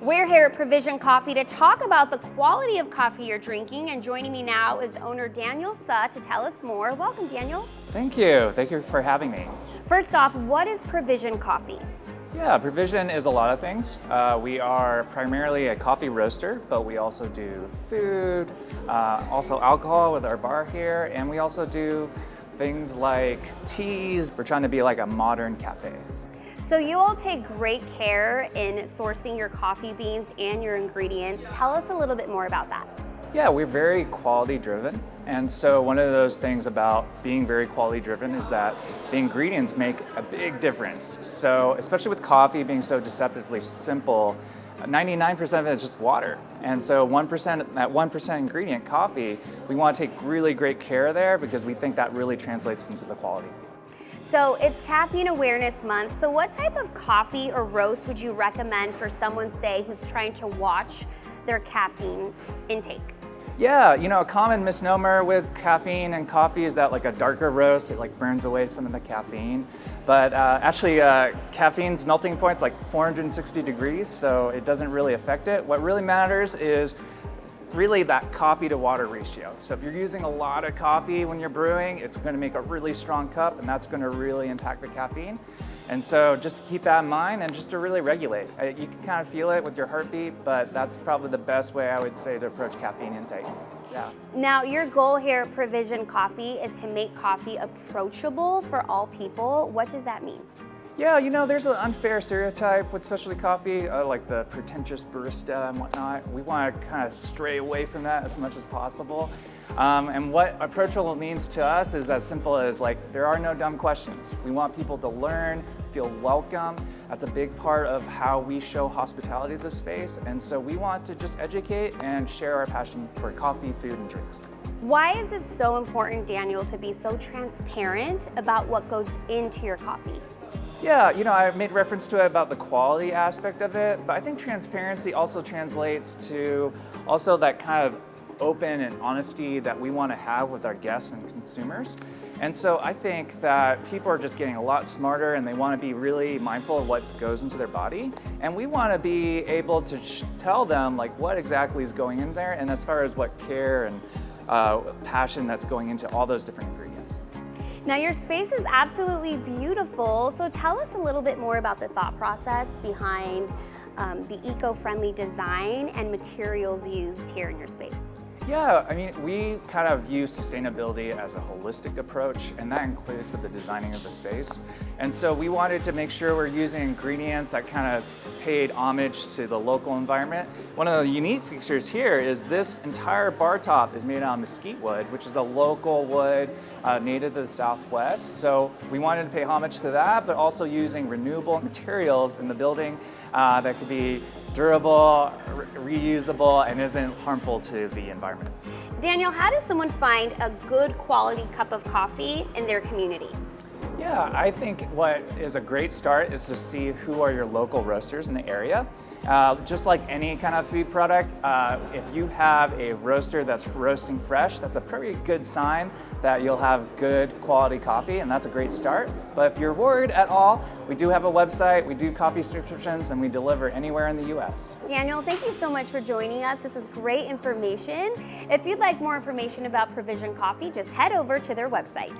We're here at Provision Coffee to talk about the quality of coffee you're drinking, and joining me now is owner Daniel Suh to tell us more. Welcome, Daniel. Thank you. Thank you for having me. First off, what is Provision Coffee? Yeah, Provision is a lot of things. We are primarily a coffee roaster, but we also do food, also alcohol with our bar here, and we also do things like teas. We're trying to be like a modern cafe. So you all take great care in sourcing your coffee beans and your ingredients. Tell us a little bit more about that. Yeah, we're very quality driven. And so one of those things about being very quality driven is that the ingredients make a big difference. So especially with coffee being so deceptively simple, 99% of it is just water. And so 1%, that 1% ingredient coffee, we want to take really great care there because we think that really translates into the quality. So it's Caffeine Awareness Month. So what type of coffee or roast would you recommend for someone, say, who's trying to watch their caffeine intake? Yeah, a common misnomer with caffeine and coffee is that like a darker roast, it like burns away some of the caffeine. But actually, caffeine's melting point's like 460 degrees, so it doesn't really affect it. What really matters is really that coffee to water ratio. So if you're using a lot of coffee when you're brewing, it's going to make a really strong cup, and that's going to really impact the caffeine. And so just to keep that in mind and just to really regulate. You can kind of feel it with your heartbeat, but that's probably the best way I would say to approach caffeine intake. Yeah. Now, your goal here at Provision Coffee is to make coffee approachable for all people. What does that mean? Yeah, there's an unfair stereotype with specialty coffee, like the pretentious barista and whatnot. We want to kind of stray away from that as much as possible. And what approachable means to us is as simple as there are no dumb questions. We want people to learn, feel welcome. That's a big part of how we show hospitality to the space. And so we want to just educate and share our passion for coffee, food, and drinks. Why is it so important, Daniel, to be so transparent about what goes into your coffee? Yeah, I made reference to it about the quality aspect of it, but I think transparency also translates to also that kind of open and honesty that we want to have with our guests and consumers. And so I think that people are just getting a lot smarter and they want to be really mindful of what goes into their body. And we want to be able to tell them what exactly is going in there and as far as what care and passion that's going into all those different ingredients. Now, your space is absolutely beautiful, so tell us a little bit more about the thought process behind the eco-friendly design and materials used here in your space. Yeah, we kind of view sustainability as a holistic approach, and that includes with the designing of the space. And so we wanted to make sure we're using ingredients that kind of paid homage to the local environment. One of the unique features here is this entire bar top is made out of mesquite wood, which is a local wood native to the Southwest. So we wanted to pay homage to that, but also using renewable materials in the building that could be durable, reusable, and isn't harmful to the environment. Daniel, how does someone find a good quality cup of coffee in their community? Yeah, I think what is a great start is to see who are your local roasters in the area. Just like any kind of food product, if you have a roaster that's roasting fresh, that's a pretty good sign that you'll have good quality coffee, and that's a great start. But if you're worried at all, we do have a website, we do coffee subscriptions, and we deliver anywhere in the US. Daniel, thank you so much for joining us. This is great information. If you'd like more information about Provision Coffee, just head over to their website.